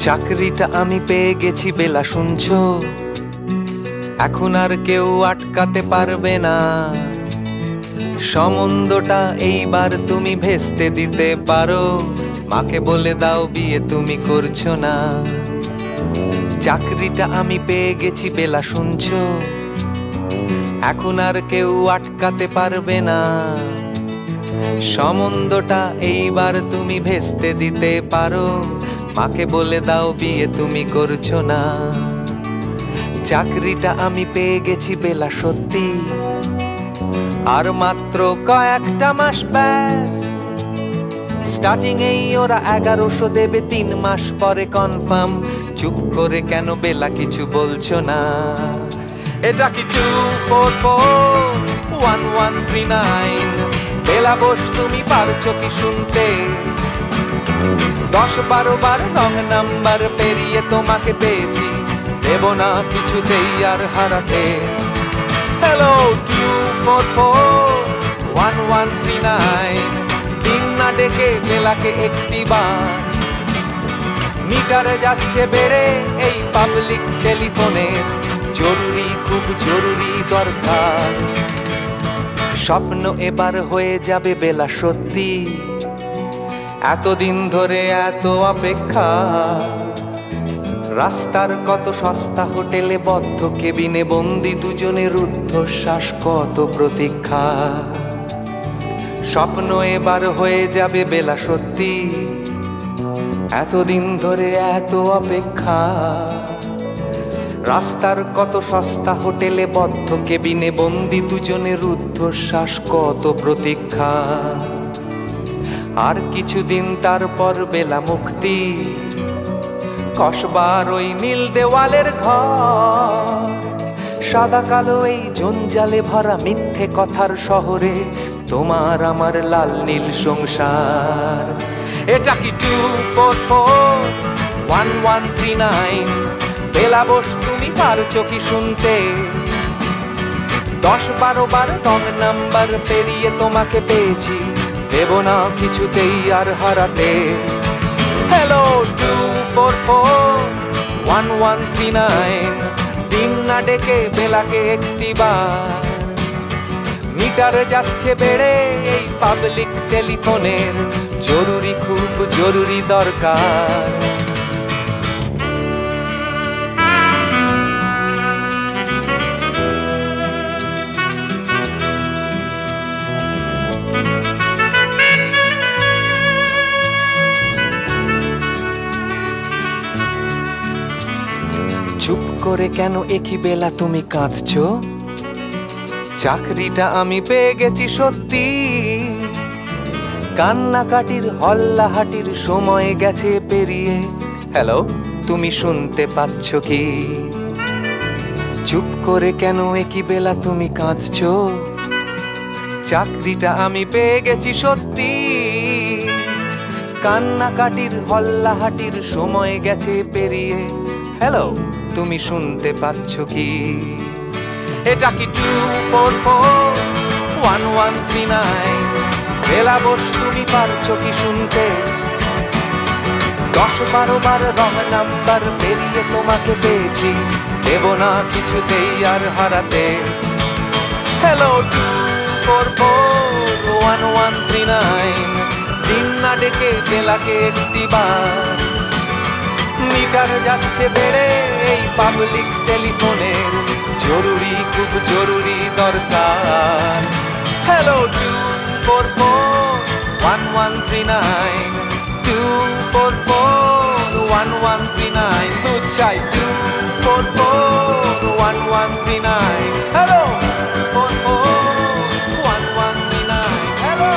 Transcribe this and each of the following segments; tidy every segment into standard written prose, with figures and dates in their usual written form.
চাকরিটা আমি পেয়ে গেছি বেলা, শুনছো? এখন আর কেউ আটকাতে পারবে না। সম্বন্ধটা এইবার তুমি ভেস্তে দিতে পারো। মাকে বলে দাও বিয়ে তুমি করছো না। চাকরিটা আমি পেয়ে গেছি বেলা, শুনছো? এখন আর কেউ আটকাতে পারবে না। সম্বন্ধটা এইবার তুমি ভেস্তে দিতে পারো। মাকে বলে দাও বিয়ে তুমি করছো না। চাকরিটা আমি পেয়ে গেছি বেলা, সত্যি। আর মাত্র কয়েকটা মাস ব্যাস। স্টার্টিং এই ওরা 1100 দেবে, 3 মাস পরে কনফার্ম। চুপ করে কেন বেলা কিছু বলছো না? এটা কি 2441139? বেলা বোস তুমি পারছো কি শুনতে? 10-12 বার রং নাম্বার পেরিয়ে তোমাকে পেয়েছি, দেব না কিছুতেই আর হারাতে। হ্যালো 2441139, দিন না ডেকে বেলাকে একটি বার। মিটারে যাচ্ছে বেড়ে এই পাবলিক টেলিফোনের, জরুরি খুব জরুরি দরকার। স্বপ্ন এবার হয়ে যাবে বেলা, সত্যি। এতদিন ধরে এত অপেক্ষা। রাস্তার কত সস্তা হোটেলে বদ্ধ কেবিনে বন্দি দুজনের রুদ্ধশ্বাস, কত প্রতীক্ষা। স্বপ্ন এবার হয়ে যাবে বেলা, সত্যি। এতদিন ধরে এত অপেক্ষা। রাস্তার কত সস্তা হোটেলে বদ্ধ কেবিনে বন্দি দুজনের রুদ্ধশ্বাস, কত প্রতীক্ষা। আর কিছুদিন তারপর বেলা মুক্তি। কসবার ওই নীল দেওয়ালের ঘর, সাদা কালো এই জঞ্জালে ভরা মিথ্যে কথার শহরে তোমার আমার লাল নীল সংসার। এটা কি 2441139? বেলা বোস তুমি পারছো কি শুনতে? 10-12 বার রং নাম্বার পেরিয়ে তোমাকে পেয়েছি, দেব না কিছুতেই আর হারাতে। হ্যালো 2441139, দিন না ডেকে বেলাকে একটি বার। মিটারে যাচ্ছে বেড়ে এই পাবলিক টেলিফোনের, জরুরি খুব জরুরি দরকার। চুপ করে কেন একই বেলা তুমি কাঁদছো? চাকরিটা আমি পেয়ে গেছি সত্যি। কান্নাকাটির হল্লাহাটির সময় গেছে পেরিয়ে। হ্যালো তুমি শুনতে পাচ্ছ কি? চুপ করে কেন একই বেলা তুমি কাঁদছো? চাকরিটা আমি পেয়ে গেছি সত্যি। কান্নাকাটির হল্লাহাটির সময় গেছে পেরিয়ে। হ্যালো তুমি শুনতে পাচ্ছ কি? এটা কি 2441139? বেলা বোস তুমি পারছো কি শুনতে? 10-12 বার রং নাম্বার পেরিয়ে তোমাকে পেয়েছি, দেব না কিছুতেই আর হারাতে। হ্যালো 2441139, দিন না ডেকে বেলাকে একটি বার। মিটার যাচ্ছে বেড়ে এই পাবলিক টেলিফোনের, জরুরি খুব জরুরি দরকার। হ্যালো 2441139, 2441139, দুধ চাই 2441139। Hello 2441139, hello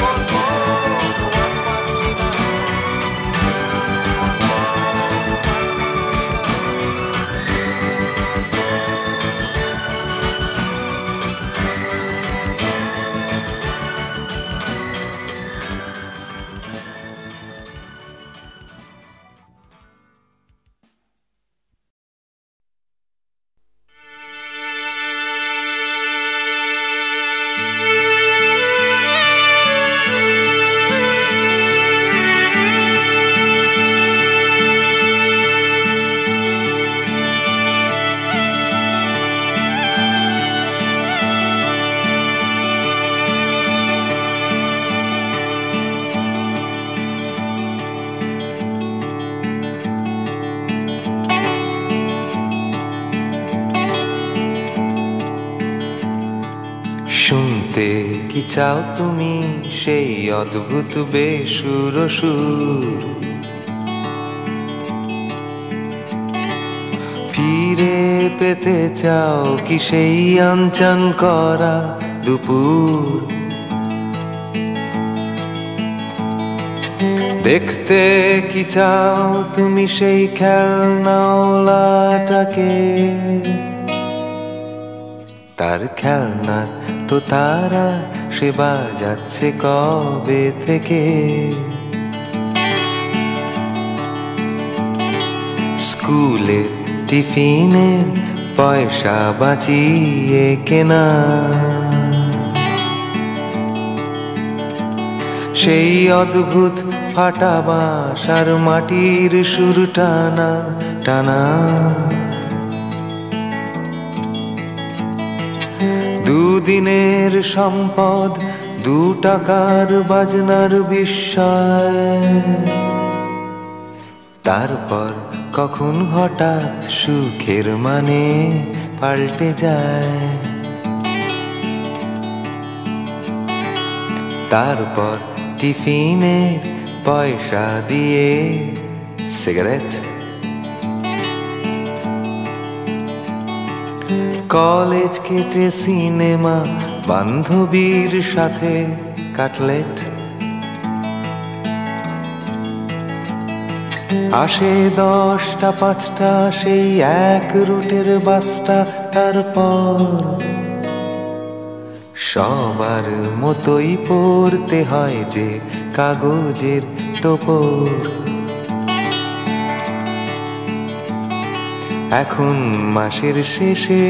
2441139। কি চাও তুমি সেই অদ্ভুত বেসুর সুর? ফিরে পেতে চাও কি সেই আনচান করা দুপুর? দেখতে কি চাও তুমি সেই খেলনাওয়ালাটাকে? তার খেলনার তো তারা সে বাজাচ্ছে কবে থেকে? স্কুলের টিফিনের পয়সা বাঁচিয়ে কেনা সেই অদ্ভুত ফাটা বাঁশ আর মাটির সুর টানা টানা। দুদিনের সম্পদ, 2 টাকার বাজনার বিস্ময়। তারপর কখন হঠাৎ সুখের মানে পাল্টে যায়। তারপর টিফিনের পয়সা দিয়ে সিগারেট, কলেজ কেটে সিনেমা, বান্ধবীর সাথে কাটলেট। আসে 10টা 5টা সেই এক রুটের বাসটা। তারপর সবার মতোই পড়তে হয় যে কাগজের টোপর। এখন মাসের শেষে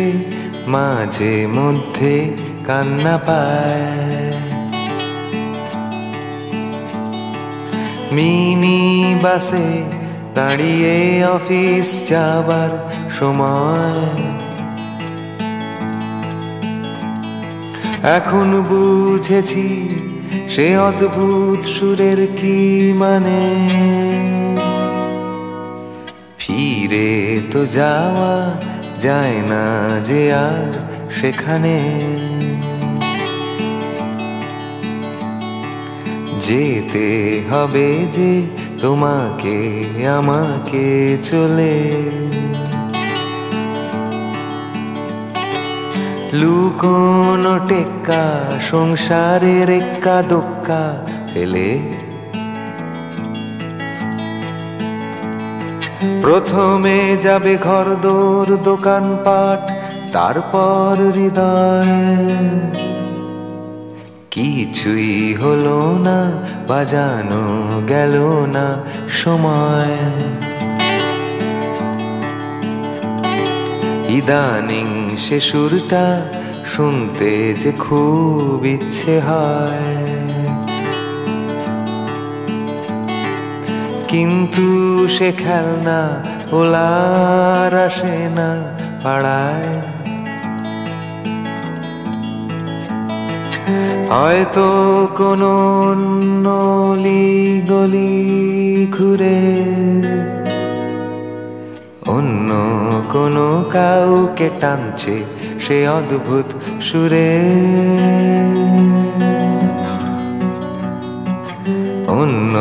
মাঝে মধ্যে কান্না পায়। মিনি বাসে দাঁড়িয়ে অফিস যাবার সময়। এখন বুঝেছি সে অদ্ভুত সুরের কি মানে। ফিরে তো যাওয়া যায় না যে আর সেখানে। যেতে হবে যে তোমাকে আমাকে চলে। লুকোনো টেক্কা সংসারের এক্কা দোক্কা ফেলে। প্রথমে যাবে ঘরদোর দোকানপাট, তারপর হৃদয়। কিছুই হলো না, বাজানো গেল না সময়। ইদানিং সে সুরটা শুনতে যে খুব ইচ্ছে হয়। কিন্তু সে খেলনা ওলার আসে না পাড়ায়। হয়তো কোনো অলি গলি ঘুরে অন্য কোনো কাউকে টানছে সে অদ্ভুত সুরে। অন্য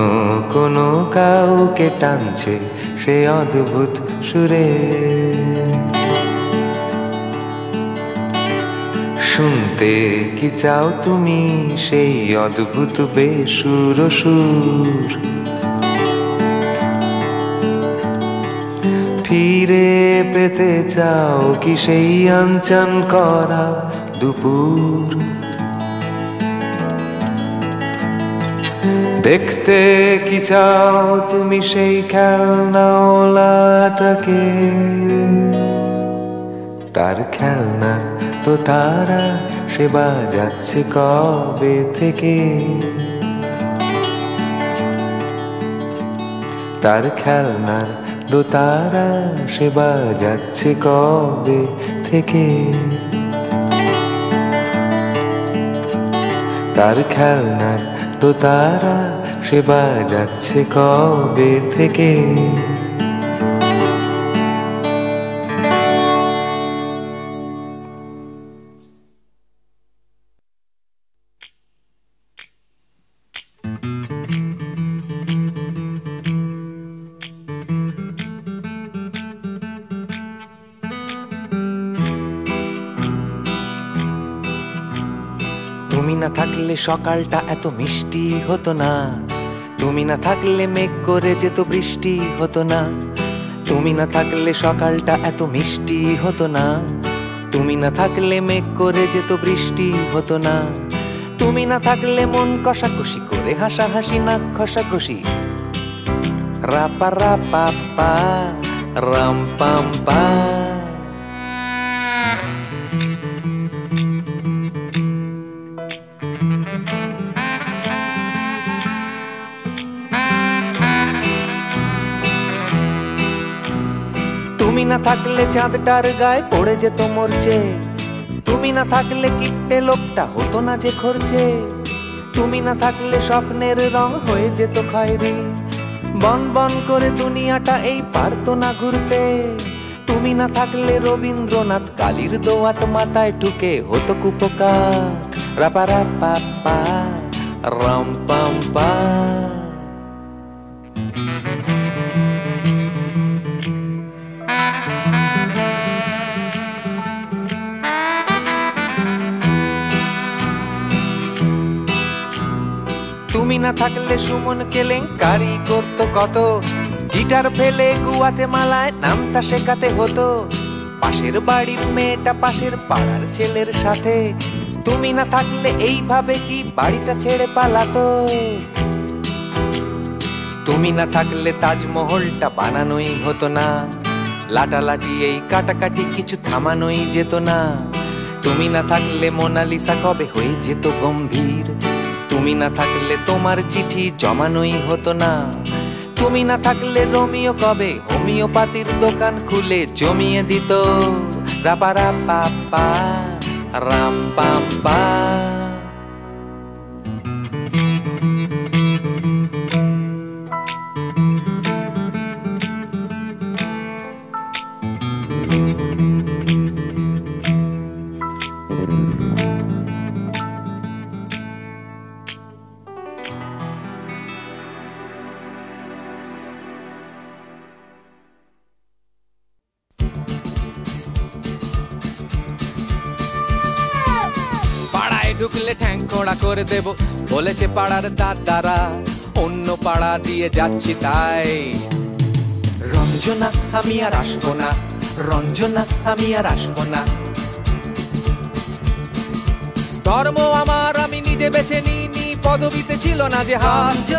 কোনো কাউকে টানছে সে অদ্ভুত সুরে। শুনতে কি চাও তুমি সেই অদ্ভুত বেসুর সুর? ফিরে পেতে চাও কি সেই আনচান করা দুপুর? দেখতে কি চাও তুমি সেই খেলনাওয়ালাটাকে? তার খেলনা তো তারা সে বাজাচ্ছে কবে থেকে? তার খেলনার দোতারা সে বাজাচ্ছে কবে থেকে? তার খেলনার দোতারা সে বাজাচ্ছে কবে থেকে? থাকলে সকালটা এত মিষ্টি হতো না, তুমি না থাকলে মেঘ করে যেত বৃষ্টি হতো না। তুমি না থাকলে সকালটা এত মিষ্টি হতো না, তুমি না থাকলে মেঘ করে যেত বৃষ্টি হতো না। তুমি না থাকলে মন কষাকষি করে হাসাহাসি নাক ঘষাঘষি। রাপা রাপা পা রাম পাম পা। তুমি না থাকলে চাঁদটার গায়ে পড়ে যেত মরছে, তুমি না থাকলে কিপ্টে লোকটা হতো না যে খরচে। তুমি না থাকলে স্বপ্নের রং হয়ে যেত খয়েরি, বন বন করে দুনিয়াটা এই পারতো না ঘুরতে। তুমি না থাকলে রবীন্দ্রনাথ কালির দোয়াত মাথায় ঢুকে হতো কুপকাত। রাপা রাপা পা রাম পাম পা। তুমি না থাকলে সুমন কেলেঙ্কারি করতো কত, গিটার ফেলে গুয়াতে মালায় নামতা শেখাতে হতো। পাশের বাড়ির মেয়েটা পাশের পাড়ার ছেলের সাথে, তুমি না থাকলে এইভাবে কি বাড়িটা ছেড়ে পালাতো। তুমি না থাকলে তাজমহলটা বানানোই হতো না, লাটালাটি এই কাটাকাটি কিছু থামানোই যেত না। তুমি না থাকলে মোনালিসা কবে হয়ে যেত গম্ভীর, তুমি না থাকলে তোমার চিঠি জমানোই হতো না। তুমি না থাকলে রোমিও কবে হোমিওপ্যাথির দোকান খুলে জমিয়ে দিত। রাপা রাপা পা রাম পাম পা। ঢুকলে ঠ্যাং খোঁড়া করে দেব বলেছে পাড়ার দাদারা, অন্য পাড়া দিয়ে যাচ্ছি তাই। রঞ্জনা আমি আর আসবো না, রঞ্জনা আমি আর আসবো না। ধর্ম আমার আমি নিজে বেছে নিইনি, পদবিতে ছিল না যে হাত।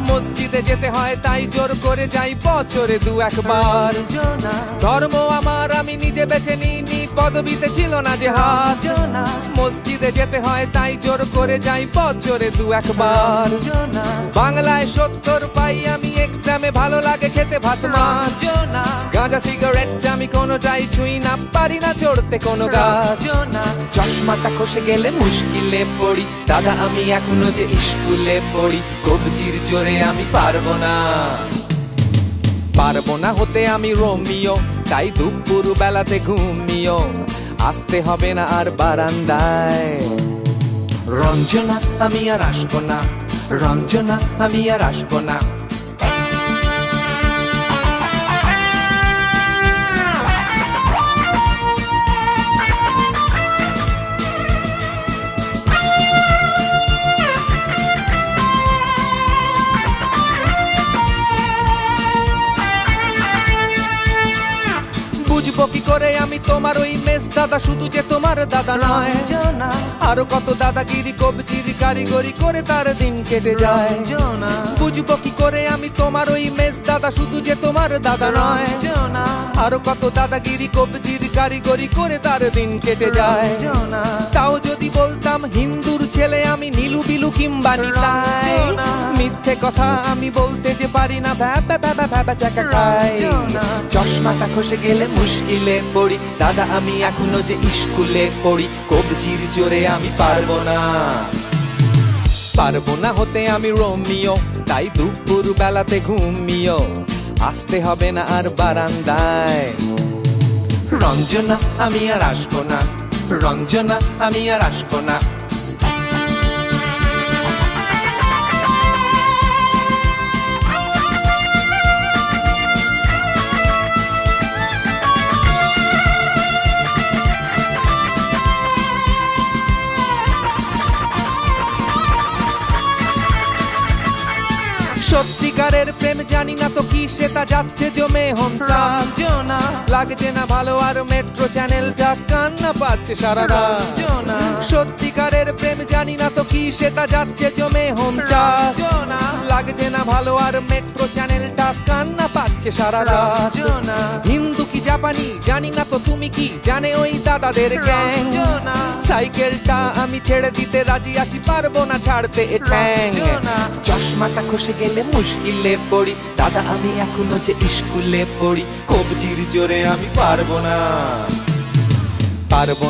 মসজিদে যেতে হয় তাই জোর করে যাই বছরে দু একবার। ধর্ম আমার আমি নিজে বেছে নিইনি, পদবিতে ছিল না যে হাত। মসজিদে যেতে হয় তাই জোর করে যাই বছরে দু একবার। বাংলায় 70 পাই আমি এক্সামে, ভালো লাগে খেতে ভাত মাছ। গাঁজা সিগারেট আমি কোনোটাই ছুঁই না, পারি না চড়তে কোনো গাছ। চশমাটা খসে গেলে মুশকিলে পড়ি, দাদা আমি এখনো যে স্কুলে পড়ি। কবজির জোরে আমি পারবো না, পারবো না হতে আমি রোমিও, তাই দুপুর বেলাতে ঘুমিও। আসতে হবে না আর বারান্দায়। রঞ্জনা আমি আর আসবো না, রঞ্জনা আমি আর আসবো না। বুঝবো কি করে আমি তোমার ওই মেস দাদা, শুধু যে তোমার দাদা নয়, আরো কত দাদাগিরি কবজির কারিগরি করে তার দিন কেটে যায়। বুঝবো কি করে আমি তোমার ওই মেস দাদা, শুধু যে তোমার দাদা নয়, আরো কত দাদাগিরি কবজির কারিগরি করে তার দিন কেটে যায়। তাও যদি বলতাম হিন্দুর ছেলে আমি, নীলু বিলু কিংবা নিতাই। মিথ্যে কথা আমি বলতে যে পারি না, ভ্যাবা ভ্যাবা ভ্যাবা চাকা খাই। চশমাটা খসে গেলে মুশকিলে পড়ি, দাদা আমি এখনো যে স্কুলে পড়ি। কবজির জোরে আমি পারবো না, পারবো না হতে আমি রোমিও, তাই দুপুর বেলাতে ঘুমিও। আসতে হবে না আর বারান্দায়। রঞ্জনা আমি আর আসবো না, রঞ্জনা আমি আর আসবো না। সত্যিকারের প্রেম জানি না তো কি সেটা যাচ্ছে জমে রঞ্জনা লাগছে না ভালো আর মেট্রো চ্যানেলটা কান্না পাচ্ছে সারা রঞ্জনা সত্যিকারের প্রেম জানি না তো কি সেটা যাচ্ছে জমে রঞ্জনা লাগছে না ভালো আর মেট্রো চ্যানেলটা কান্না পাচ্ছে সারা রঞ্জনা হিন্দু কি জাপানি জানি না তো তুমি কি জানে ওই দাদাদের গ্যাং সাইকেলটা আমি ছেড়ে দিতে রাজি আছি পারবো না ছাড়তে এ ঠ্যাং চশমাটা খসে গেলে মুশকিলে পড়ি দাদা আমি এখনো যে স্কুলে পড়ি কবজির জোরে আমি পারবো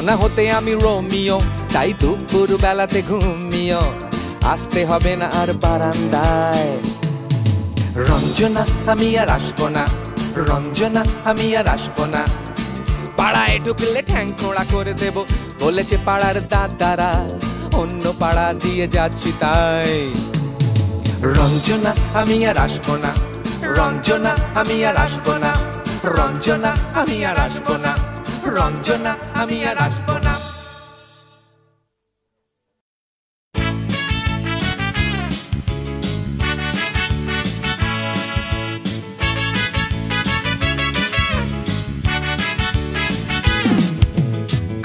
না হতে আমি রোমিও তাই দুপুর বেলাতে ঘুমিও আসতে হবে না আর বারান্দায় রঞ্জনা আমি আর আসবো না রঞ্জনা আমি আর আসবো না পাড়ায় ঢুকলে ঠ্যাং খোঁড়া করে দেব বলেছে পাড়ার দাদারা অন্য পাড়া দিয়ে যাচ্ছি তাই রঞ্জনা আমি আর আসবো না রঞ্জনা আমি আর আসবো না রঞ্জনা আমি আর আসবো না রঞ্জনা আমি আর আসবো না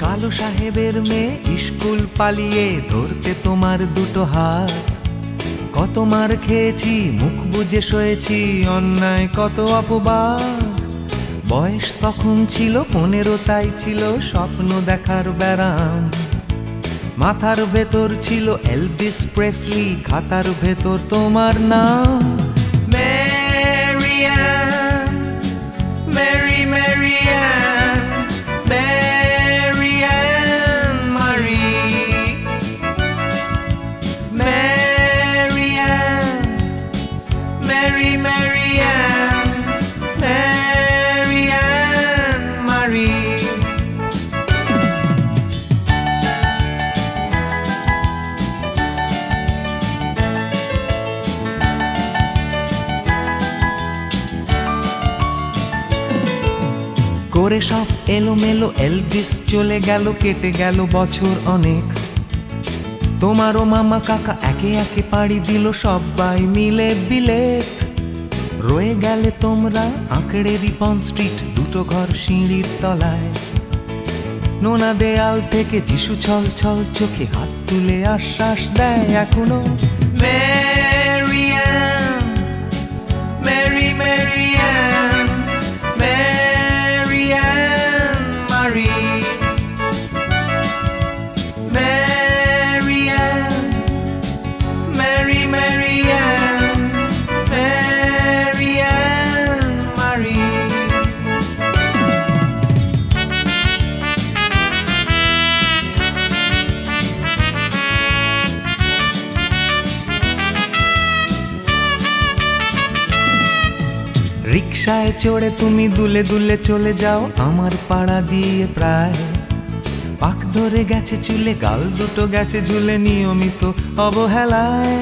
কালো সাহেবের মেয়ে স্কুল পালিয়ে ধরতে তোমার দুটো হাত কত মার খেয়েছি মুখ বুজে সয়েছি অন্যায় কত অপবাদ বয়স তখন ছিল 15 তাই ছিল স্বপ্ন দেখার ব্যারাম মাথার ভেতর ছিল এলভিস প্রেসলি খাতার ভেতর তোমার নাম ম্যারিয়ান মেরি ম্যারিয়ান ম্যারিয়ান মারি ম্যারিয়ান মেরি ম্যারিয়ান ম্যারিয়ান মারি করে সব এলোমেলো এলভিস চলে গেল কেটে গেল বছর অনেক তোমারও মামা কাকা একে একে পাড়ি দিল সবাই মিলে বিলেত রয়ে গেলে তোমরা আঁকড়ে রিপন স্ট্রিট দুটো ঘর সিঁড়ির তলায় নোনা দেয়াল থেকে যিশু ছল ছল চোখে হাত তুলে আশ্বাস দেয় এখনো ম্যারিয়ান মেরি ম্যারিয়ান ম্যারিয়ান মারি ম্যারিয়ান মেরি ম্যারিয়ান ম্যারিয়ান মারি রিকশায় চড়ে তুমি দুলে দুলে চলে যাও আমার পাড়া দিয়ে প্রায় পাক ধরে গেছে চুলে গাল দুটো গেছে ঝুলে নিয়মিত অবহেলায়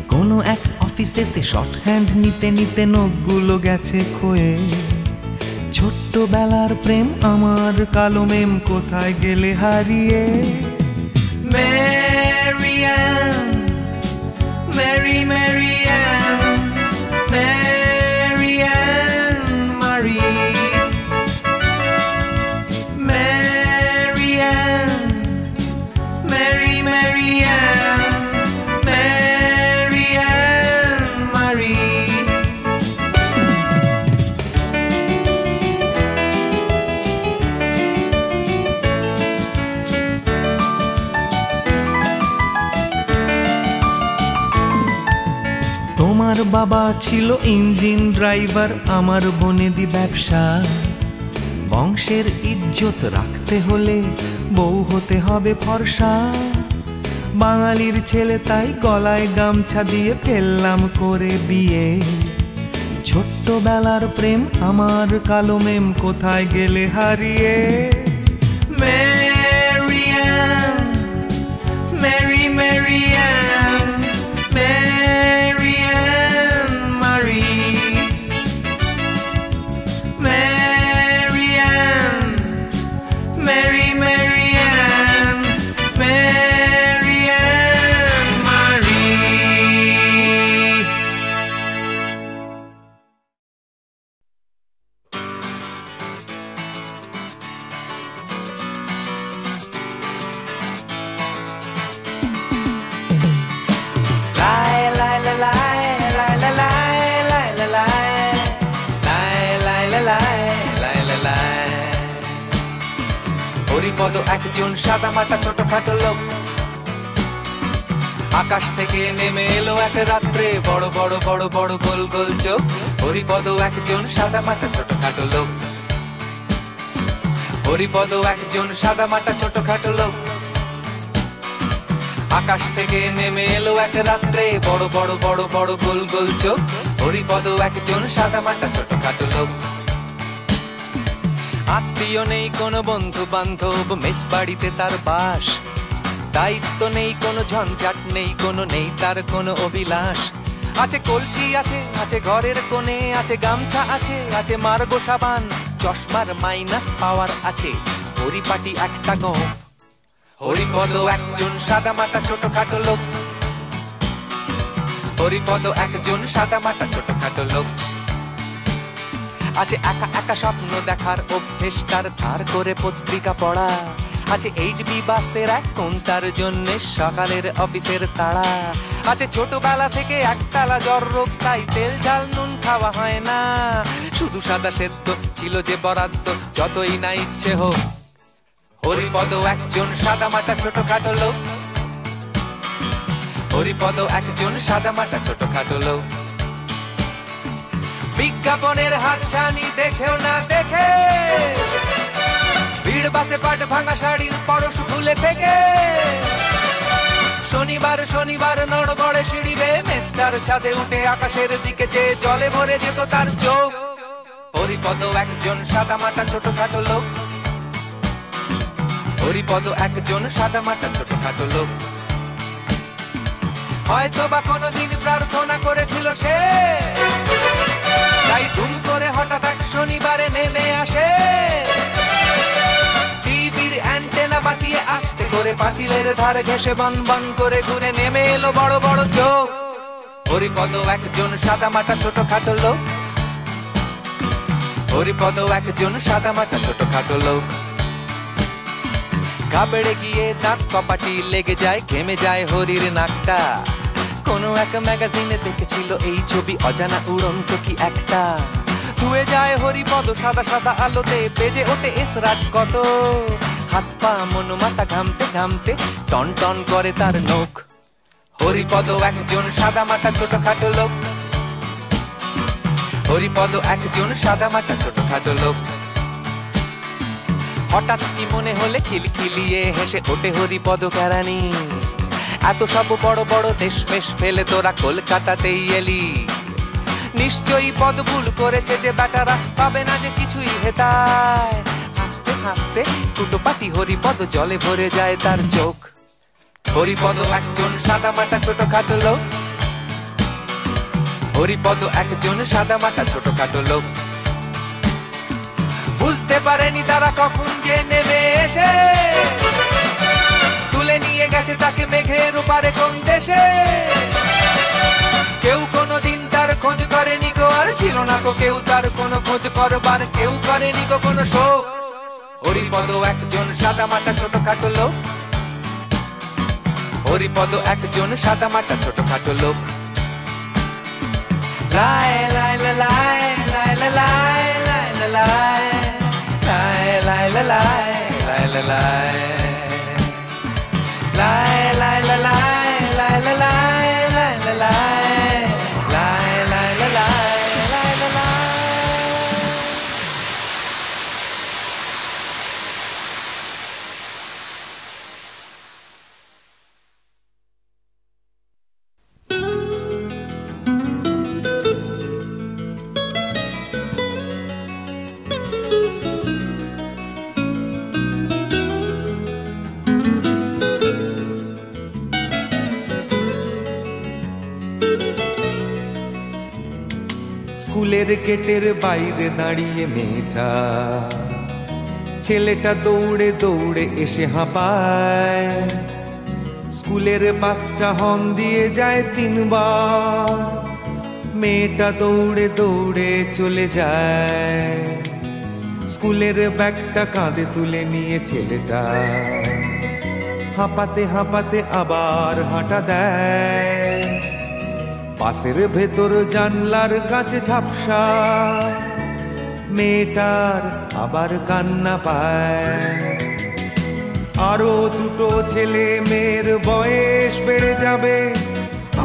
কোনো এক অফিসেতে শর্ট হ্যান্ড নিতে নিতে নখগুলো গেছে ক্ষয়ে ছোট্টবেলার প্রেম আমার কালো মেম কোথায় গেলে হারিয়ে ম্যারিয়ান মেরি ম্যারিয়ান ম্যারিয়ান মারি ম্যারিয়ান মেরি ম্যারিয়ান ম্যারিয়ান মারি তোমার বাবা ছিল ইঞ্জিন ড্রাইভার আমার বনেদি ব্যবসা বংশের ইজ্জত রাখতে হলে বউ হতে হবে ফর্সা বাঙালির ছেলে তাই গলায় গামছা দিয়ে ফেললাম করে বিয়ে ছোট্টবেলার প্রেম আমার কালো মেম কোথায় গেলে হারিয়ে ম্যারিয়ান মেরি ম্যারিয়ান ম্যারিয়ান মারি ম্যারিয়ান মেরি ম্যারিয়ান ম্যারিয়ান মারি হরিপদ একজন সাদামাটা ছোটখাটো লোক। আকাশ থেকে নেমে এলো এক রাত্রে, বড় বড় বড় বড় গোল গোল চোখ। হরিপদ একজন সাদামাটা ছোটখাটো লোক। হরিপদ একজন সাদামাটা ছোটখাটো লোক। আকাশ থেকে নেমে এলো এক রাত্রে, বড় বড় বড় বড় গোল গোল চোখ। হরিপদ একজন সাদামাটা ছোটখাটো লোক। আত্মীয় নেই কোনো, বন্ধু বান্ধব, মেস বাড়িতে তার বাস। দায়িত্ব নেই কোনো, ঝঞ্ঝাট নেই কোনো, নেই তার কোনো অভিলাষ। আছে কলসি আছে, আছে ঘরের কোণে, আছে গামছা আছে, আছে মার্গো সাবান, চশমার মাইনাস পাওয়ার আছে, পরিপাটি একটা গোঁফ। হরিপদ একজন সাদামাটা ছোটখাটো লোক। হরিপদ একজন সাদামাটা ছোটখাটো লোক। আছে একা একা স্বপ্ন দেখার অভ্যেস তার, ধার করে পত্রিকা পড়া। আছে 8B বাসের এক কোনটার জন্য সকালের অফিসের তাড়া। আছে ছোটবেলা থেকে একতলা জ্বর রোগ, তাই তেল ঝাল নুন খাওয়া হয় না, শুধু সাদা সেদ্ধ ছিল যে বরাদ্দ, যতই না ইচ্ছে হোক। হরিপদ একজন সাদামাটা ছোটখাটো লোক। হরিপদ একজন সাদামাটা ছোটখাটো লোক। বিজ্ঞাপনের হাতছানি দেখেও না দেখে, ভিড় বাসে পাট ভাঙা শাড়ির পরশ ভুলে থেকে, শনিবার শনিবার নড়বড়ে সিঁড়ি বেয়ে মেস্টার ছাদে উঠে আকাশের দিকে চেয়ে জলে ভরে যেত তার চোখ। হরিপদ একজন সাদামাটা ছোটখাটো লোক। হরিপদ একজন সাদামাটা ছোটখাটো লোক। হয়তো বা কোনোদিন প্রার্থনা করেছিল সে, তাই ধুম করে হঠাৎ এক শনিবারে নেমে আসে। টিভির অ্যান্টেনা বাঁচিয়ে আস্তে করে পাঁচিলের ধারে ঘেসে বন বন করে ঘুরে নেমে এলো বড় বড় চোখ। হরিপদ একজন সাদামাটা ছোটখাটো লোক। হরিপদ একজন সাদামাটা ছোটখাটো লোক। কাপড়ে গিয়ে দাঁত কপাটি লেগে যায়, ঘেমে যায় হরির নাকটা। কোনো এক ম্যাগাজিনে দেখেছিল এই ছবি, অজানা উড়ন্ত কি একটা। ধুয়ে যায় হরিপদ সাদা সাদা আলোতে, বেজে ওঠে এসরাজ কত। হাত পা মন মাথা ঘামতে ঘামতে টন টন করে তার নখ। হরিপদ একজন সাদামাটা ছোটখাটো লোক। হরিপদ একজন সাদামাটা ছোটখাটো লোক। হঠাৎ কি মনে হলে খিলখিলিয়ে হেসে ওঠে হরিপদ কেরানি, এত সব বড় বড় দেশ মেশ ফেলে তোরা কলকাতাতেই এলি। নিশ্চয়ই পদ ভুল করেছে যে বেটারা, পাবে না যে কিছুই হেতায়। হাসতে হাসতে কুটোপাটি হরিপদ জলে ভরে যায় তার চোখ। হরিপদ একজন সাদামাটা ছোটখাটো লোক। হরিপদ একজন সাদামাটা ছোটখাটো লোক। বুঝতে পারেনি তারা কখন যে নেমে এসে তুলে নিয়ে গেছে তাকে মেঘের ওপারে কোন দেশে। কেউ কোনোদিন তার খোঁজ করেনি গো, আর ছিল না গো কেউ তার কোনো খোঁজ করবার, কেউ করেনি গো কোনো শোক। হরিপদ একজন সাদামাটা ছোটখাটো লোক। হরিপদ একজন সাদামাটা ছোটখাটো লোক। লাই লাই লাই লাই লাই লাই লাই লাই লাই লাই লাই লাই লাই লাই লাই লাই লাই স্কুলের গেটের বাইরে দাঁড়িয়ে মেয়েটা, ছেলেটা দৌড়ে দৌড়ে এসে হাঁপায়। স্কুলের বাসটা হর্ন দিয়ে যায় 3 বার, মেয়েটা দৌড়ে দৌড়ে চলে যায়। স্কুলের ব্যাগটা কাঁধে তুলে নিয়ে ছেলেটা হাঁপাতে হাঁপাতে আবার হাঁটা দেয়। বাসের ভেতর জানলার কাছে ঝাপসা, মেয়েটার আবার কান্না পায়। আরো দুটো ছেলে মেয়ের বয়স বেড়ে যাবে,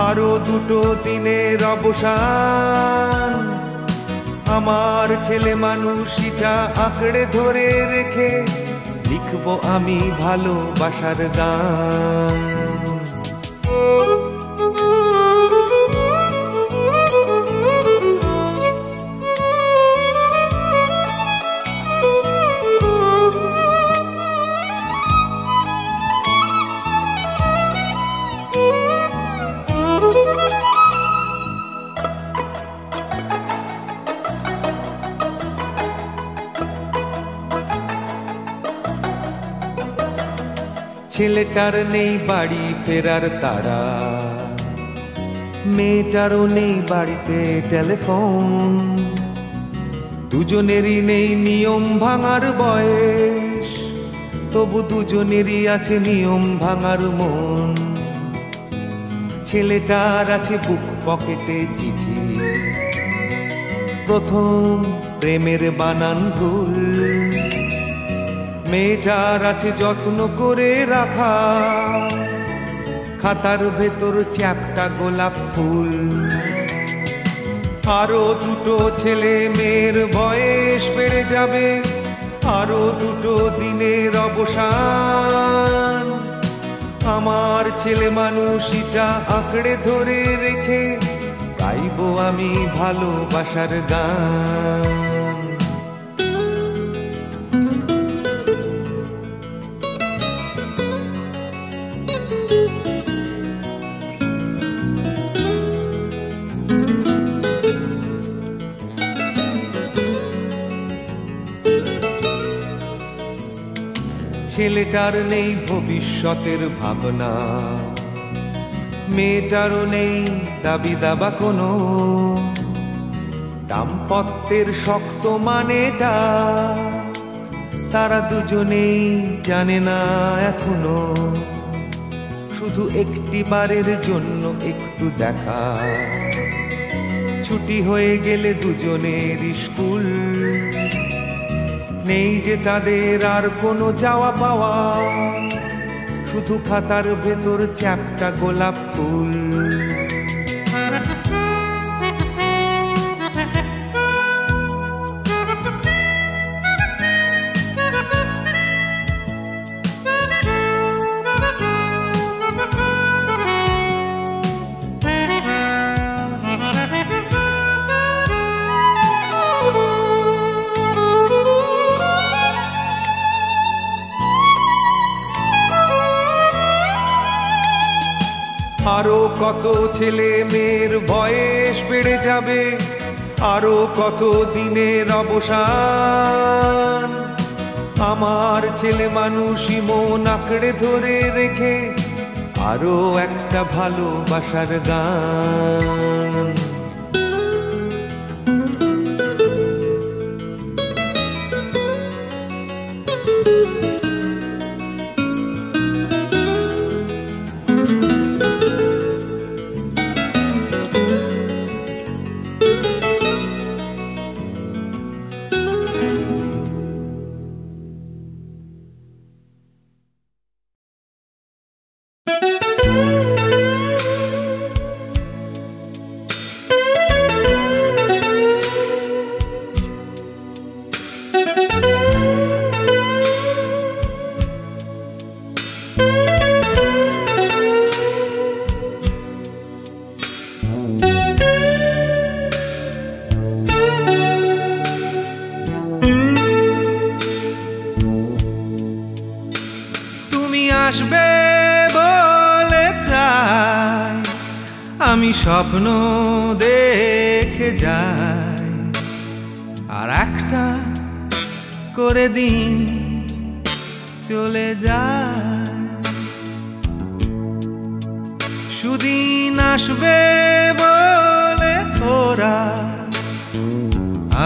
আরো দুটো দিনের অবসান। আমার ছেলে মানুষটা আঁকড়ে ধরে রেখে লিখবো আমি ভালোবাসার গান। ছেলেটার নেই বাড়ি ফেরার তাড়া, মেয়েটারও নেই বাড়িতে টেলিফোন। দুজনেরই নেই নিয়ম ভাঙার বয়স, তবু দুজনেরই আছে নিয়ম ভাঙার মন। ছেলেটার আছে বুক পকেটে চিঠি, প্রথম প্রেমের বানান ভুল। মেয়েটার আছে যত্ন করে রাখা খাতার ভেতর চ্যাপ্টা গোলাপ ফুল। আরো দুটো ছেলে মেয়ের বয়স বেড়ে যাবে, আরো দুটো দিনের অবসান। আমার ছেলে মানুষটা আঁকড়ে ধরে রেখে গাইবো আমি ভালোবাসার গান। ছেলেটার নেই ভবিষ্যতের ভাবনা, মেয়েটারও নেই দাবি দাবা কোনো। দাম্পত্যের শক্ত মানেটা তারা দুজনেই জানে না এখনো। শুধু একটি বারের জন্য একটু দেখা, ছুটি হয়ে গেলে দুজনের স্কুল। নেই যে তাদের আর কোনো যাওয়া পাওয়া, শুধু খাতার ভেতর চ্যাপ্টা গোলাপ ফুল। আরো কত ছেলে মেয়ের বয়স বেড়ে যাবে, আরো কত দিনের অবসান। আমার ছেলে মানুষই মন আঁকড়ে ধরে রেখে আরো একটা ভালোবাসার গান। আসবে বলে তাই আমি স্বপ্ন দেখে যাই, আর একটা করে দিন চলে যায়। সুদিন আসবে বলে ওরা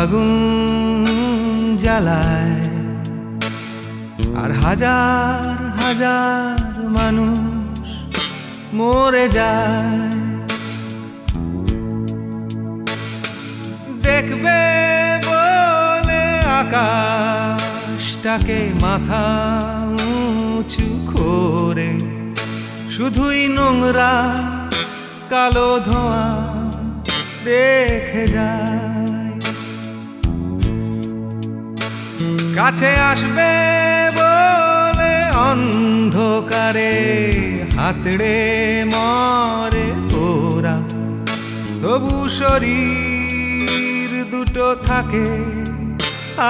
আগুন জ্বালায়, আর হাজার হাজার মানুষ মরে যায়। দেখবে বলে আকাশটাকে মাথা উঁচু করে, শুধুই নোংরা কালো ধোঁয়া দেখে যায়। কাছে আসবে বলে অন্ধকারে হাতড়ে মরে ওরা, তবু শরীর দুটো থাকে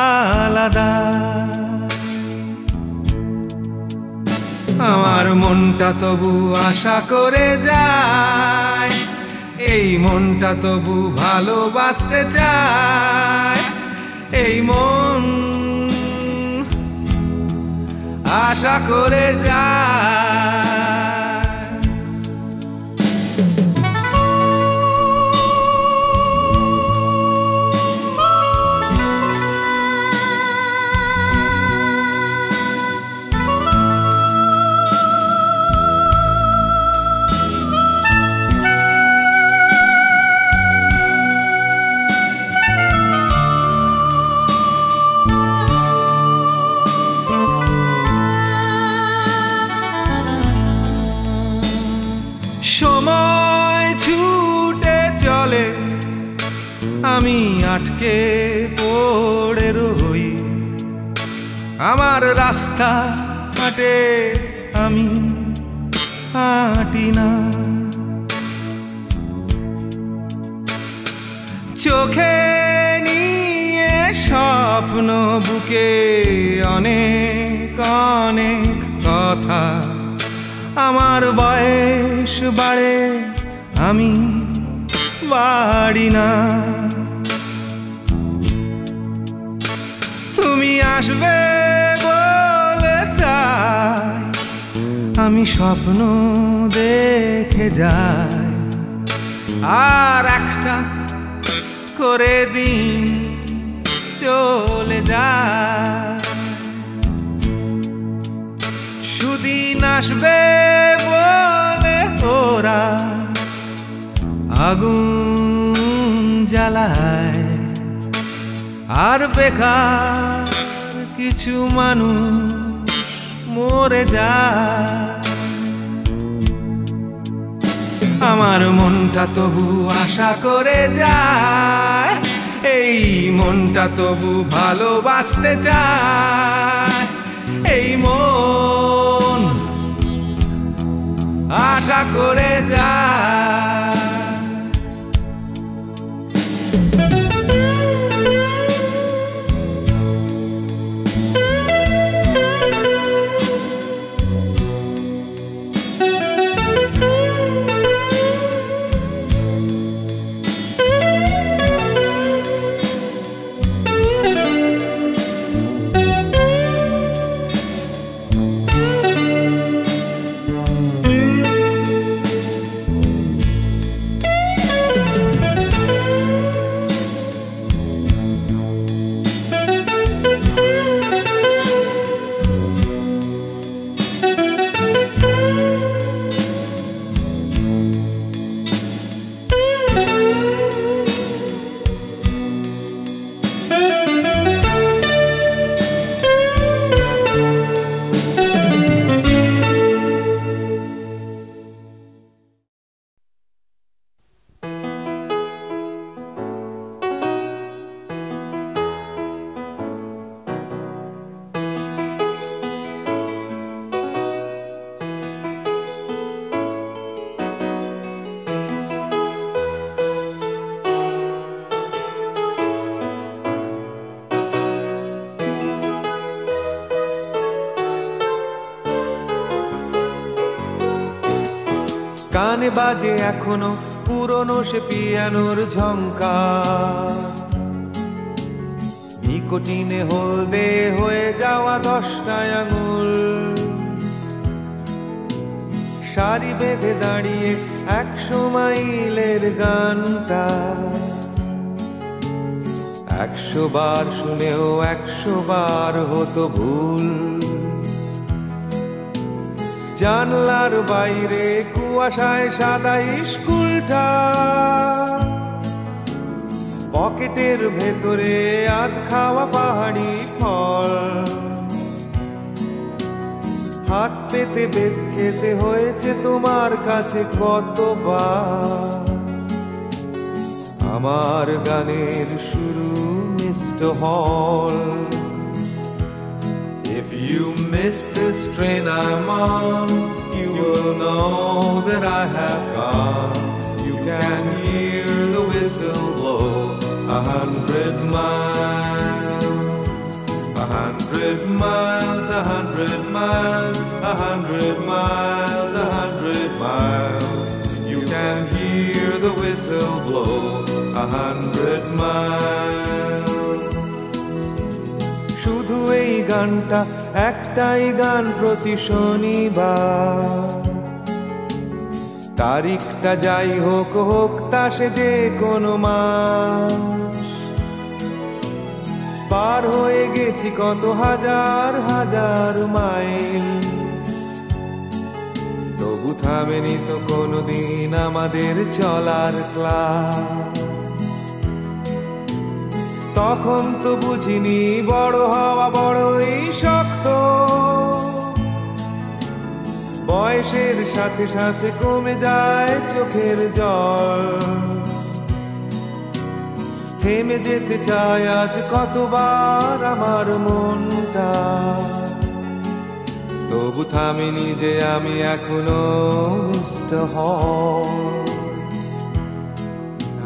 আলাদা। আমার মনটা তবু আশা করে যায়, এই মনটা তবু ভালোবাসতে চায়। এই মন আশা করে যায়। সময় ছুটে চলে, আমি আটকে পড়ে রই। আমার রাস্তা হাঁটে, আমি হাঁটি না। চোখে নিয়ে স্বপ্ন, বুকে অনেক অনেক কথা। আমার বয়স বাড়ে, আমি বাড়ি না। তুমি আসবে বলে তাই আমি স্বপ্ন দেখে যাই, আর একটা করে দিন চলে যায়। সুদিন আসবে বলে ওরা আগুন জ্বালায়, আর বেকার কিছু মানুষ মরে যায়। আমার মনটা তবু আশা করে যায়, এই মনটা তবু ভালোবাসতে চায়। এই মন আশা করে যায়। কানে বাজে এখনো পুরনো সে পিয়ানোর ঝংকার, নিকোটিনে হলদে হয়ে যাওয়া 10টা আঙুল। সারি বেঁধে দাঁড়িয়ে 100 মাইলের গানটা 100 বার শুনেও 100 বার হতো ভুল। জানলার বাইরে কুয়াশায় সাদা স্কুলটা, পকেটের ভেতরে আধ খাওয়া পাহাড়ি ফল। হাত পেতে বেত খেতে হয়েছে তোমার কাছে কতবার। আমার গানের শুরু মিস্টার হল। If you miss this train I'm on, you will know that I have gone. You can hear the whistle blow 100 miles, 100 miles, 100 miles, 100 miles, 100 miles. You can hear the whistle blow 100 miles. শুধু এই গানটা একটাই গান প্রতি শনিবার। তারিখটা যাই হোক হোক তা সে যে কোনো মাস। পার হয়ে গেছি কত হাজার হাজার মাইল, তবু থামেনি তো কোনোদিন আমাদের চলার ক্লাস। তখন তো বুঝিনি বড় হওয়া বড়ই শক্ত, বয়সের সাথে সাথে কমে যায় চোখের জল। থেমে যেতে চায় আজ কতবার আমার মনটা, তবু থামিনি যে আমি এখনো মিস্টার হল।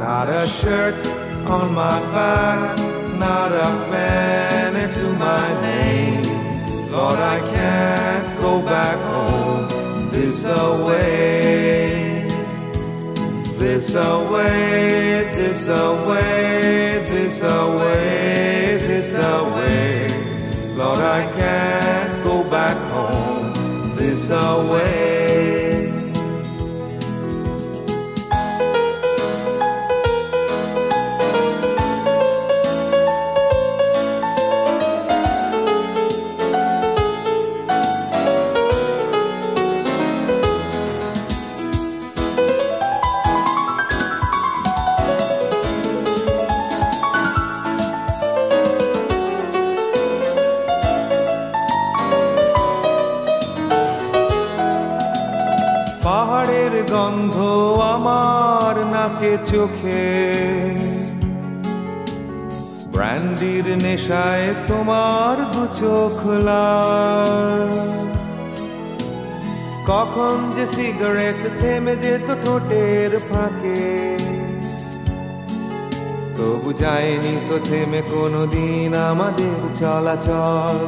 Not a shirt on my back, not a pen to my name. Lord, I can't go back home this away, this away, this away, this away, this away. Lord, I can't go back home this away. পাহাড়ের গন্ধ আমার নাকে চোখে, ব্র্যান্ডির নেশায় তোমার দু চোখ লাল। কখন যে সিগারেট থেমে যেত ঠোঁটের ফাঁকে, তবু যায়নি তো থেমে কোনোদিন আমাদের চলাচল।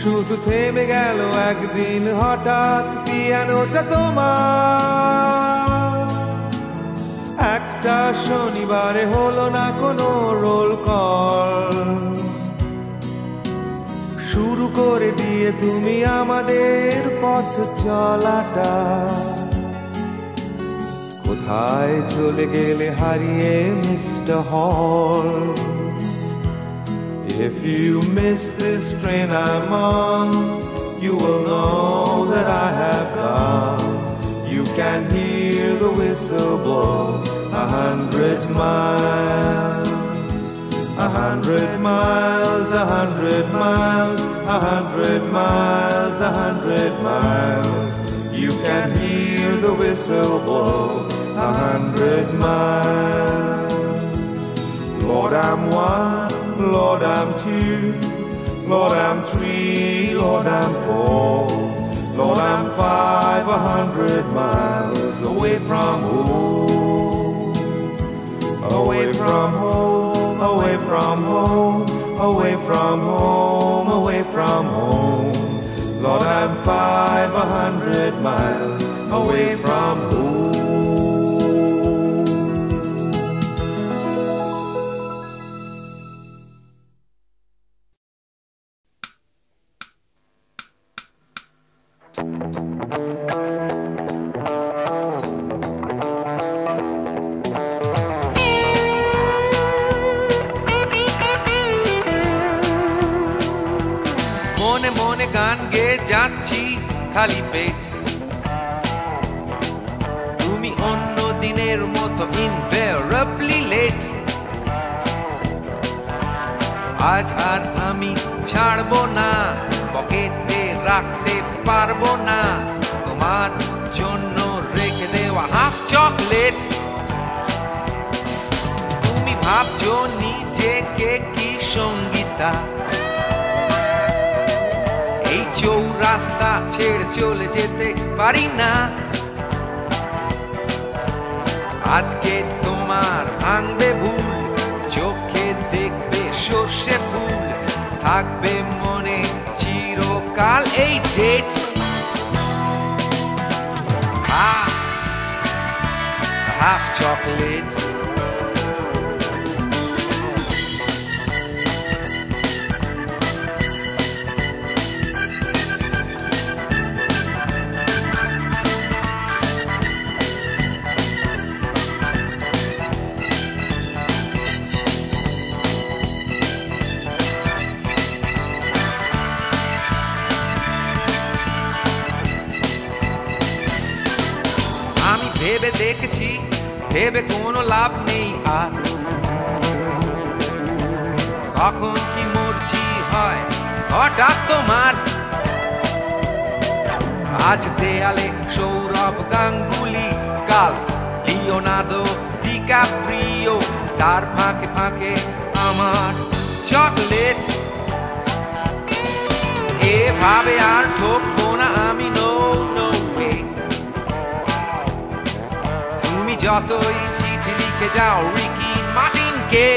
শুধু থেমে গেল একদিন হঠাৎ পিয়ানোটা তোমার। একটা শনিবারে হলো না কোনো রোল কল, শুরু করে দিয়ে তুমি আমাদের পথ চলাটা। কোথায় চলে গেলে হারিয়ে মিস্টার হল? If you miss this train I'm on, you will know that I have gone. You can hear the whistle blow 100 miles, 100 miles, 100 miles, 100 miles, 100 miles. You can hear the whistle blow 100 miles. Lord, I'm one, Lord, I'm two, Lord, I'm three, Lord, I'm four, Lord, I'm 500 miles away from home, away from home, away from home, away from home, away from home. Lord, I'm 500 miles away from home. মনে মনে গান গেয়ে যাচ্ছি খালি পেট, তুমি অন্য দিনের মতো ইনভেরিয়েবলি লেট। আজ আর আমি ছাড়বো না পকেটে রাখতে পারবো না তোমার জন্য রেখে দেওয়া হাফ চকলেট। তুমি ভাবছো নিজেকে কি সঙ্গীতা, এই চৌরাস্তা ছেড়ে চলে যেতে পারি না। আজকে তোমার ভাঙবে ভুল, চোখে দেখবে সর্ষে ফুল, থাকবে মনে চিরকাল এই ডেট। Half chocolate. আমি ভেবে দেখেছি, ভেবে কোনো লাভ নেই আর, কখন কি মর্জি হয় হঠাৎ তোমার। আজ দেয়ালে সৌরভ গাঙ্গুলি, কাল লিওনার্দো ডিক্যাপ্রিও, তার ফাঁকে ফাঁকে আমার চকলেট। এভাবে আর ঠকবো না আমি, নো নো ওয়ে। তুমি যতই চিঠি লিখে যাও রিকি মার্টিনকে,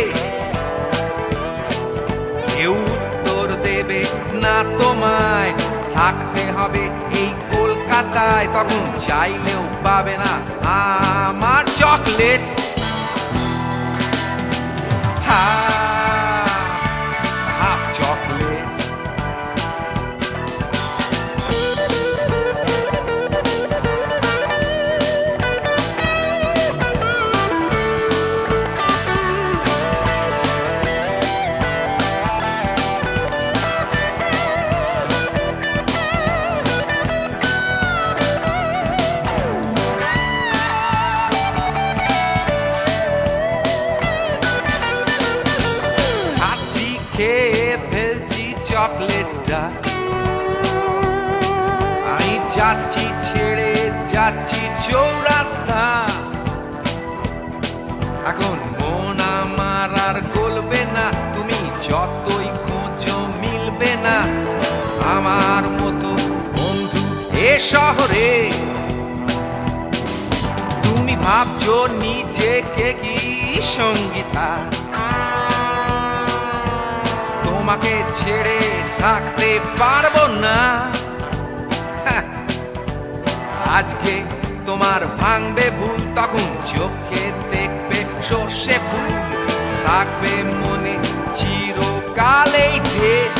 কেউ উত্তর দেবে না তোমায়। থাকতে হবে এই কলকাতায়, তখন চাইলেও পাবে না আমার চকলেট। Half chocolate. খেয়ে ফেলছি চকলেটটা, আমি যাচ্ছি ছেড়ে যাচ্ছি চৌরাস্তা। এখন মন আমার আর গলবে না, তুমি যতই খোঁজো মিলবে না আমার মতো বন্ধু এ শহরে। তুমি ভাবছো নিজেকে কি সঙ্গীতা, তোমাকে ছেড়ে থাকতে পারবো না। আজকে তোমার ভাঙবে ভুল, তখন চোখে দেখবে সর্ষে ফুল, থাকবে মনে চিরকাল এই ডেট।